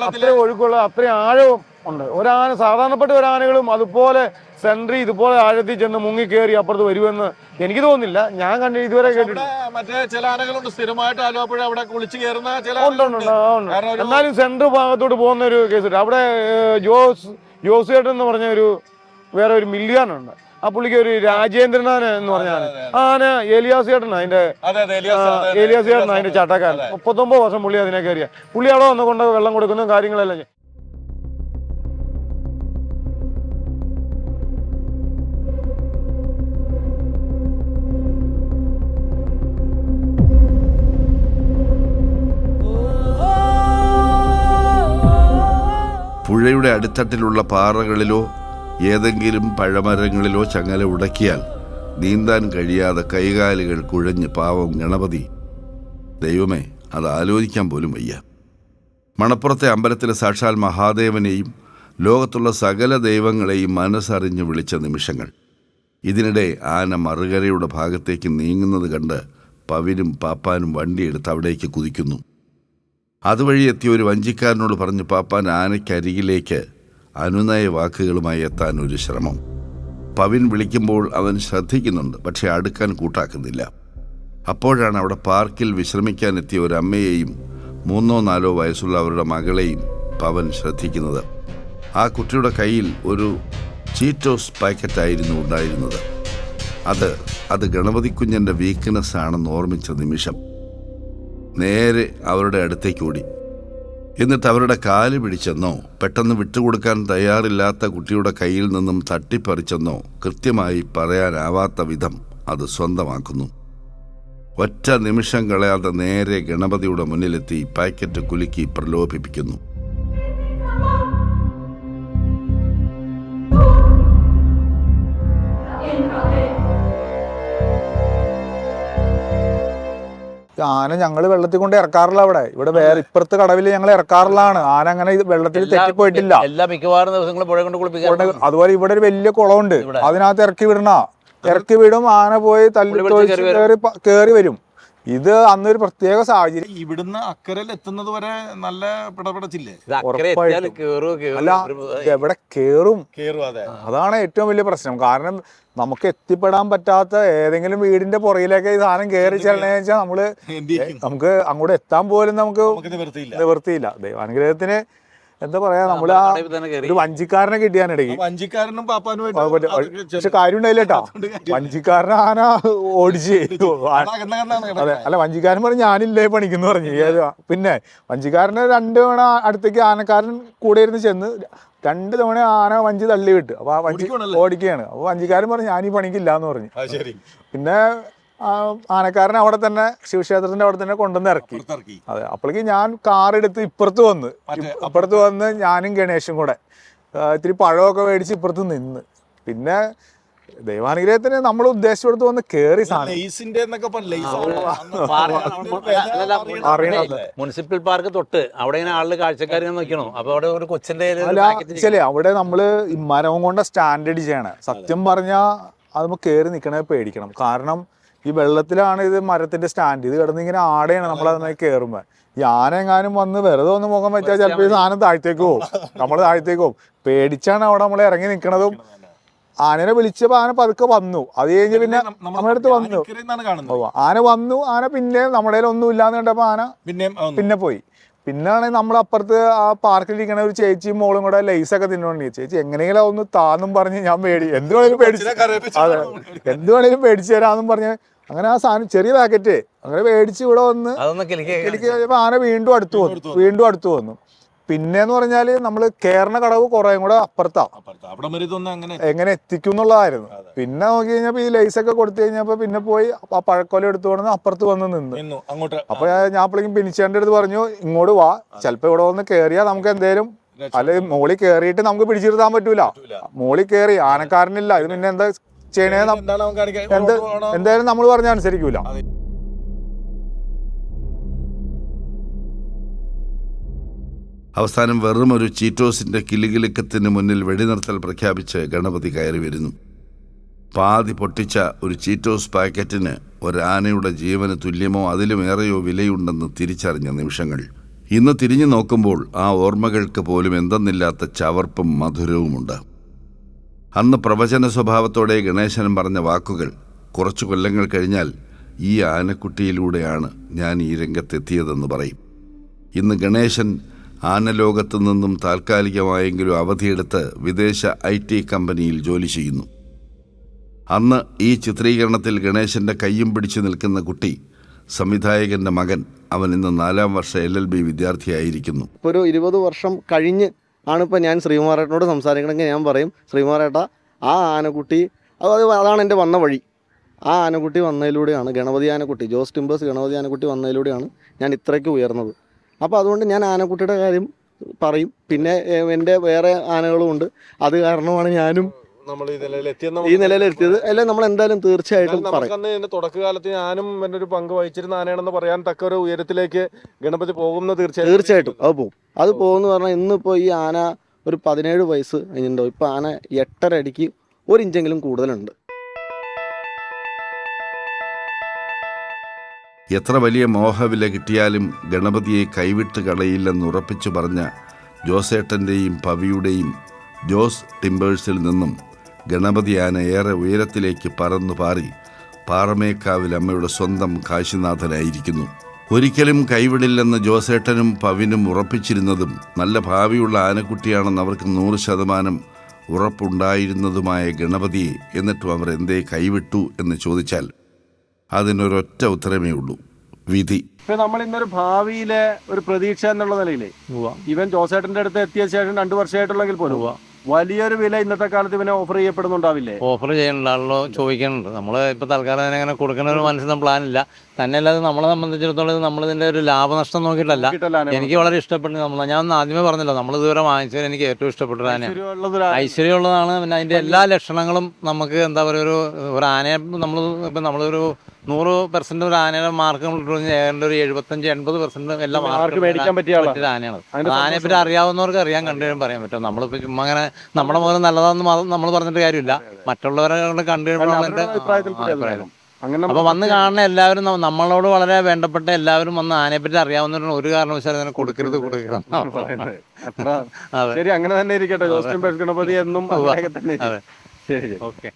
അത്ര ഒഴുക്കുള്ള അത്രയും ആഴവും ഉണ്ട്. ഒരാന സാധാരണപ്പെട്ട ഒരാനകളും അതുപോലെ സെൻട്രി ഇതുപോലെ ആഴത്തിൽ ചെന്ന് മുങ്ങി കയറി അപ്പുറത്ത് വരുമെന്ന് എനിക്ക് തോന്നുന്നില്ല. ഞാൻ കണ്ടു ഇതുവരെ കേട്ടിട്ടുണ്ട്. മറ്റേ ചില ആനകളുണ്ട് സ്ഥിരമായിട്ട് ആലുവാപ്പുഴ അവിടെ കുളിച്ച് കയറുന്ന ചില. എന്നാലും സെൻട്രൽ ഭാഗത്തോട്ട് പോകുന്ന ഒരു കേസുണ്ട്. അവിടെ ജോസ് ചേട്ടൻ എന്ന് പറഞ്ഞ ഒരു വേറെ ഒരു മില്ലിയാനുണ്ട്. ആ പുള്ളിക്ക് ഒരു രാജേന്ദ്രനാഥൻ എന്ന് പറഞ്ഞാൽ ആന ഏലിയാസ് ചേട്ടനാണ് ഏലിയാസ് ചേട്ടനാണ് അതിന്റെ ചട്ടക്കാരൻ. 39 വർഷം പുള്ളി അതിനെ കയറിയ പുള്ളി അവിടെ വന്ന് കൊണ്ട് വെള്ളം കൊടുക്കുന്ന കാര്യങ്ങളെല്ലാം. പുഴയുടെ അടിത്തട്ടിലുള്ള പാറകളിലോ ഏതെങ്കിലും പഴമരങ്ങളിലോ ചങ്ങല ഉടക്കിയാൽ നീന്താൻ കഴിയാതെ കൈകാലുകൾ കുഴഞ്ഞ് പാവം ഗണപതി. ദൈവമേ, അത് ആലോചിക്കാൻ പോലും വയ്യ. മണപ്പുറത്തെ അമ്പലത്തിലെ സാക്ഷാൽ മഹാദേവനെയും ലോകത്തുള്ള സകല ദൈവങ്ങളെയും മനസ്സറിഞ്ഞ് വിളിച്ച നിമിഷങ്ങൾ. ഇതിനിടെ ആന മറുകരയുടെ ഭാഗത്തേക്ക് നീങ്ങുന്നത് കണ്ട് പവിനും പാപ്പാനും വണ്ടിയെടുത്ത് അവിടേക്ക് കുതിക്കുന്നു. അതുവഴി എത്തിയ ഒരു വഞ്ചിക്കാരനോട് പറഞ്ഞു പാപ്പാൻ ആനയ്ക്കരികിലേക്ക് അനുനയ വാക്കുകളുമായി എത്താൻ ഒരു ശ്രമം. പവിൻ വിളിക്കുമ്പോൾ അവൻ ശ്രദ്ധിക്കുന്നുണ്ട്, പക്ഷെ അടുക്കാൻ കൂട്ടാക്കുന്നില്ല. അപ്പോഴാണ് അവിടെ പാർക്കിൽ വിശ്രമിക്കാനെത്തിയ ഒരു അമ്മയെയും 3-4 വയസ്സുള്ള അവരുടെ മകളെയും പവൻ ശ്രദ്ധിക്കുന്നത്. ആ കുട്ടിയുടെ കയ്യിൽ ഒരു ചീറ്റോസ് പാക്കറ്റായിരുന്നു ഉണ്ടായിരുന്നത്. അത് ഗണപതി കുഞ്ഞൻ്റെ വീക്ക്നെസ് ആണെന്ന് ഓർമ്മിച്ച നിമിഷം നേരെ അവരുടെ അടുത്തേക്ക് ഓടി. എന്നിട്ട് അവരുടെ കാല് പിടിച്ചെന്നോ പെട്ടെന്ന് വിട്ടുകൊടുക്കാൻ തയ്യാറില്ലാത്ത കുട്ടിയുടെ കയ്യിൽ നിന്നും തട്ടിപ്പറിച്ചെന്നോ കൃത്യമായി പറയാനാവാത്ത വിധം അത് സ്വന്തമാക്കുന്നു. ഒറ്റ നിമിഷം കളയാതെ നേരെ ഗണപതിയുടെ മുന്നിലെത്തി പാക്കറ്റ് കുലുക്കി പ്രലോഭിപ്പിക്കുന്നു. ആന ഞങ്ങൾ വെള്ളത്തിൽ കൊണ്ട് ഇറക്കാറില്ല. ഇവിടെ വേറെ ഇപ്പുറത്തെ കടവിൽ ഞങ്ങൾ ഇറക്കാറില്ലാണ്. ആന അങ്ങനെ വെള്ളത്തിൽ തെറ്റിപ്പോയിട്ടില്ല. എല്ലാ മിക്കവാറും ദിവസങ്ങളും പുഴ കൊണ്ട് കുളിപ്പിക്കാൻ. അതുപോലെ ഇവിടെ ഒരു വലിയ കുളമുണ്ട്, അതിനകത്ത് ഇറക്കി വിടും. ആന പോയി തല്ലി കേറി വരും. ഇത് അന്നൊരു പ്രത്യേക സാഹചര്യം. ഇവിടുന്ന് അക്കരയിൽ എത്തുന്നത് വരെ നല്ല പിടപെടച്ചില്ലേ? അല്ല, എവിടെ കേറും. അതെ, അതാണ് ഏറ്റവും വലിയ പ്രശ്നം. കാരണം നമുക്ക് എത്തിപ്പെടാൻ പറ്റാത്ത ഏതെങ്കിലും വീടിന്റെ പുറകിലേക്ക് ഈ സാധനം കയറി ചെല്ലണമെന്ന് വെച്ചാൽ നമുക്ക് അങ്ങോട്ട് എത്താൻ പോലും നമുക്ക് നിവൃത്തിയില്ല. ദൈവാനുഗ്രഹത്തിന് എന്താ പറയാ, നമ്മള് ഒരു വഞ്ചിക്കാരനെ കിട്ടിയാനിടയ്ക്ക്. വഞ്ചിക്കാരനും പക്ഷെ കാര്യം ഉണ്ടായില്ലേട്ടാ, വഞ്ചിക്കാരനെ ആന ഓടിച്ച്. അതെ, അല്ല, വഞ്ചിക്കാരൻ പറഞ്ഞു ഞാനില്ലേ പണിക്കെന്ന് പറഞ്ഞു. പിന്നെ വഞ്ചിക്കാരന് 2 തവണ അടുത്തേക്ക് ആനക്കാരൻ കൂടെ ഇരുന്ന് ചെന്ന് 2 തവണ ആന വഞ്ചി തള്ളി വിട്ടു. അപ്പൊ ആ വഞ്ചി ഓടിക്കുകയാണ്. അപ്പൊ വഞ്ചിക്കാരൻ പറഞ്ഞു ഞാൻ ഈ പണിക്കില്ല എന്ന് പറഞ്ഞു. പിന്നെ ആനക്കാരൻ അവിടെ തന്നെ ശിവക്ഷേത്രത്തിന്റെ അവിടെ തന്നെ കൊണ്ടുവന്ന് ഇറക്കി. അതെ, അപ്പോഴേക്ക് ഞാൻ കാറെടുത്ത് ഇപ്പുറത്ത് വന്ന് ഞാനും ഗണേശും കൂടെ ഇത്തിരി പഴമൊക്കെ മേടിച്ച് ഇപ്പുറത്ത് നിന്ന്. പിന്നെ ദൈവാനുഗ്രഹത്തിന് നമ്മൾ ഉദ്ദേശിച്ചെടുത്ത് വന്ന് കേറി മുനിസിപ്പൽ പാർക്ക് തൊട്ട് അവിടെ ഇങ്ങനെ ആളുകൾ കാഴ്ചക്കാർ നോക്കണോ. അപ്പൊ അവിടെ ഒരു കൊച്ചിന്റെ അവിടെ നമ്മള് മരം കൊണ്ട് സ്റ്റാൻഡേർഡ് ചെയ്യണം. സത്യം പറഞ്ഞാൽ അത് കേറി നിൽക്കണത് പേടിക്കണം. കാരണം ഈ വെള്ളത്തിലാണ് ഇത് മരത്തിന്റെ സ്റ്റാൻഡ്. ഇത് കിടന്ന് ഇങ്ങനെ ആടെയാണ് നമ്മളതിനായി കയറുമ്പോ. ഈ ആന എങ്ങാനും വന്ന് വെറുതെ ഒന്ന് മുഖം വെച്ചാൽ ചിലപ്പോൾ ഈ സാധനം താഴത്തേക്ക് പോകും, നമ്മൾ താഴത്തേക്ക് പോകും. പേടിച്ചാണ് അവിടെ നമ്മൾ ഇറങ്ങി നിൽക്കണതും. ആനനെ വിളിച്ചപ്പോ ആന പതുക്കെ വന്നു. അത് കഴിഞ്ഞ് പിന്നെ നമ്മുടെ അടുത്ത് വന്നു. ആന വന്നു. ആന പിന്നെ നമ്മുടെ ഒന്നും ഇല്ലാന്ന് കണ്ടപ്പോ ആന പിന്നെ പോയി. പിന്നാണ് നമ്മളപ്പുറത്ത് ആ പാർക്കിലിരിക്കണ ഒരു ചേച്ചിയും മോളും കൂടെ ലൈസൊക്കെ തിന്നോണ്ടി. ചേച്ചി എങ്ങനെയെങ്കിലും ഒന്ന് താന്നും പറഞ്ഞ് ഞാൻ എന്ത് വേണേലും പേടിച്ചു തരാന്നും പറഞ്ഞ് അങ്ങനെ ആ സാധനം ചെറിയ പാക്കറ്റ് അങ്ങനെ മേടിച്ച് ഇവിടെ വന്ന് ആന വീണ്ടും അടുത്തു വന്നു. പിന്നെന്ന് പറഞ്ഞാല് നമ്മള് കേരള കടവ് കുറെ കൂടെ അപ്പുറത്താ, എങ്ങനെ എത്തിക്കും എന്നുള്ളതായിരുന്നു. പിന്നെ നോക്കി കഴിഞ്ഞപ്പോ ഈ ലൈസൊക്കെ കൊടുത്തു കഴിഞ്ഞപ്പോ പിന്നെ പോയി ആ പഴക്കൊല എടുത്തുകൊണ്ട് അപ്പുറത്ത് വന്ന് നിന്ന്. അപ്പൊ ഞാൻ അപ്പോഴേക്കും പിനിച്ചേന്റെ അടുത്ത് പറഞ്ഞു ഇങ്ങോട്ട് വാ, ചിലപ്പോ ഇവിടെ വന്ന് കേറിയാ നമുക്ക് എന്തേലും, അല്ലെ മോളിൽ കേറിയിട്ട് നമുക്ക് പിടിച്ചിരുത്താൻ പറ്റൂല. മോളിൽ കേറി ആനക്കാരനില്ല, ഇത് പിന്നെ എന്താ ചെയ്യണേ, എന്തായാലും നമ്മൾ പറഞ്ഞ അനുസരിക്കൂല. അവസാനം വെറും ഒരു ചീറ്റോസിന്റെ കിലുകിലുക്കത്തിന് മുന്നിൽ വെടിനിർത്തൽ പ്രഖ്യാപിച്ച് ഗണപതി കയറി വരുന്നു. പാതി പൊട്ടിച്ച ഒരു ചീറ്റോസ് പാക്കറ്റിന് ഒരാനയുടെ ജീവന് തുല്യമോ അതിലുമേറെയോ വിലയുണ്ടെന്ന് തിരിച്ചറിഞ്ഞ നിമിഷങ്ങൾ. ഇന്ന് തിരിഞ്ഞു നോക്കുമ്പോൾ ആ ഓർമ്മകൾക്ക് പോലും എന്തെന്നില്ലാത്ത ചവർപ്പും മധുരവുമുണ്ട്. അന്ന് പ്രവചന സ്വഭാവത്തോടെ ഗണേശൻ പറഞ്ഞ വാക്കുകൾ കുറച്ചു കൊല്ലങ്ങൾ കഴിഞ്ഞാൽ ഈ ആനക്കുട്ടിയിലൂടെയാണ് ഞാൻ ഈ രംഗത്തെത്തിയതെന്ന് പറയും. ഇന്ന് ഗണേശൻ ആനലോകത്തു നിന്നും താൽക്കാലികമായെങ്കിലും അവധിയെടുത്ത് വിദേശ IT കമ്പനിയിൽ ജോലി ചെയ്യുന്നു. അന്ന് ഈ ചിത്രീകരണത്തിൽ ഗണേശൻ്റെ കയ്യും പിടിച്ചു നിൽക്കുന്ന കുട്ടി സംവിധായകൻ്റെ മകൻ. അവൻ ഇന്ന് 4ാം വർഷ LLB വിദ്യാർത്ഥിയായിരിക്കുന്നു. ഇപ്പോൾ ഒരു 20 വർഷം കഴിഞ്ഞ് ആണിപ്പോൾ ഞാൻ ശ്രീകുമാരേട്ടനോട് സംസാരിക്കണമെങ്കിൽ ഞാൻ പറയും, ശ്രീകുമാരേട്ട ആ ആനക്കുട്ടി അതാണ് എൻ്റെ വന്ന വഴി. ആ ആനക്കുട്ടി വന്നതിലൂടെയാണ്, ഗണപതി ആനക്കുട്ടി, ജോസ് ടിമ്പേഴ്സ് ഗണപതി ആനക്കുട്ടി വന്നതിലൂടെയാണ് ഞാൻ ഇത്രയ്ക്ക് ഉയർന്നത്. അപ്പോൾ അതുകൊണ്ട് ഞാൻ ആനക്കുട്ടിയുടെ കാര്യം പറയും. പിന്നെ എൻ്റെ വേറെ ആനകളും ഉണ്ട്. അത് കാരണമാണ് ഞാനും ഈ നിലയിലെത്തിയത്. അല്ലെങ്കിൽ നമ്മൾ എന്തായാലും തീർച്ചയായിട്ടും പറയും. തുടക്കകാലത്ത് ഞാനും എൻ്റെ ഒരു പങ്ക് വഹിച്ചിരുന്ന ആനയാണെന്ന് പറയാൻ തക്ക ഒരു ഉയരത്തിലേക്ക് ഗണപതി പോകുന്ന തീർച്ചയായിട്ടും അത് പോകും. അത് പോകുമെന്ന് പറഞ്ഞാൽ ഇന്നിപ്പോൾ ഈ ആന ഒരു 17 വയസ്സ് കഴിഞ്ഞിട്ടുണ്ടോ. ഇപ്പോൾ ആന 8.5 അടിക്ക് 1 ഇഞ്ചെങ്കിലും കൂടുതലുണ്ട്. എത്ര വലിയ മോഹവില കിട്ടിയാലും ഗണപതിയെ കൈവിട്ട് കളയില്ലെന്ന് ഉറപ്പിച്ചു പറഞ്ഞ ജോസേട്ടൻ്റെയും പവിയുടെയും ജോസ് ടിമ്പേഴ്സിൽ നിന്നും ഗണപതി ആന ഏറെ ഉയരത്തിലേക്ക് പറന്നു പാറി പാറമേക്കാവിൽ അമ്മയുടെ സ്വന്തം കാശിനാഥനായിരിക്കുന്നു. ഒരിക്കലും കൈവിടില്ലെന്ന് ജോസേട്ടനും പവിനും ഉറപ്പിച്ചിരുന്നതും നല്ല ഭാവിയുള്ള ആനക്കുട്ടിയാണെന്ന് അവർക്ക് 100% ഉറപ്പുണ്ടായിരുന്നതുമായ ഗണപതിയെ എന്നിട്ടും അവർ എന്തേ കൈവിട്ടു എന്ന് ചോദിച്ചാൽ അതിനൊരൊറ്റ ഉത്തരമേ ഉള്ളൂ: വിധി. ഇപ്പൊ നമ്മൾ ഇന്നൊരു ഭാവിയിലെ ഒരു പ്രതീക്ഷ എന്നുള്ള നിലയിലേ ഇവൻ ജോസേട്ടന്റെ അടുത്ത് എത്തിയ ശേഷം 2 വർഷമായിട്ടുള്ളെങ്കിൽ പോലും വലിയൊരു വില ഇന്നത്തെ കാലത്ത് ഇവനെ ഓഫർ ചെയ്യപ്പെടുന്നുണ്ടാവില്ലേ? ഓഫർ ചെയ്യുന്നുണ്ട്, ആളുകൾ ചോദിക്കുന്നുണ്ട്. നമ്മൾ ഇപ്പോൾ തൽക്കാലം അതിനങ്ങനെ കൊടുക്കുന്ന ഒരു മനസ്സിന് പ്ലാനില്ല. തന്നെ അല്ലാതെ നമ്മളെ സംബന്ധിച്ചിടത്തോളം നമ്മളിതിൻ്റെ ഒരു ലാഭനഷ്ടം നോക്കിയിട്ടല്ല. എനിക്ക് വളരെ ഇഷ്ടപ്പെട്ടു. ഞാൻ ആദ്യമേ പറഞ്ഞല്ലോ, നമ്മൾ ഇതുവരെ വാങ്ങിച്ചതിൽ എനിക്ക് ഏറ്റവും ഇഷ്ടപ്പെട്ട ആനയാണ്. ഐശ്വര്യമുള്ളതാണ്. പിന്നെ അതിൻ്റെ എല്ലാ ലക്ഷണങ്ങളും നമുക്ക് എന്താ പറയുക, ഒരു ആനയെ ഇപ്പം നമ്മളൊരു 100% ഒരു ആനയുടെ മാർക്ക് നമ്മൾ ഏതാണ്ട് ഒരു 75-80% എല്ലാം മാർക്ക് മേടിക്കാൻ പറ്റിയ ആനയാണ്. ആനയെ പറ്റി അറിയാവുന്നവർക്ക് അറിയാൻ കണ്ടുകഴിയുമ്പോൾ പറയാൻ പറ്റും. നമ്മളിപ്പോൾ ചുമ്മാ അങ്ങനെ നമ്മുടെ മുതൽ നല്ലതാണെന്ന് നമ്മൾ പറഞ്ഞിട്ട് കാര്യമില്ല, മറ്റുള്ളവരെ കണ്ടു കഴിയുമ്പോഴാണ് എൻ്റെ അഭിപ്രായം. അപ്പൊ വന്ന് കാണുന്ന എല്ലാവരും നമ്മളോട് വളരെ വേണ്ടപ്പെട്ട എല്ലാവരും വന്ന് ആനയെപ്പറ്റി അറിയാവുന്നവരും ഒരു കാരണവശാലും അതിനെ കൊടുക്കരുത്. ശരി, അങ്ങനെ തന്നെ ഇരിക്കട്ടെ. ജോസ് ഗണപതി എന്നും ശരി. ഓക്കെ.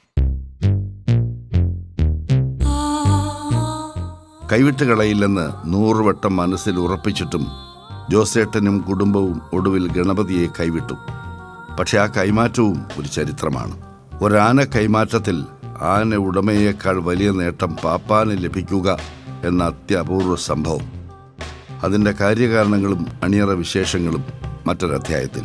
കൈവിട്ട് കളയില്ലെന്ന് 100 വട്ടം മനസ്സിൽ ഉറപ്പിച്ചിട്ടും ജോസേട്ടനും കുടുംബവും ഒടുവിൽ ഗണപതിയെ കൈവിട്ടു. പക്ഷെ ആ കൈമാറ്റവും ഒരു ചരിത്രമാണ്. ഒരാന കൈമാറ്റത്തിൽ ആന ഉടമയേക്കാൾ വലിയ നേട്ടം പാപ്പാന് ലഭിക്കുക എന്ന അത്യപൂർവ സംഭവം. അതിൻ്റെ കാര്യകാരണങ്ങളും അണിയറ വിശേഷങ്ങളും മറ്റൊരധ്യായത്തിൽ.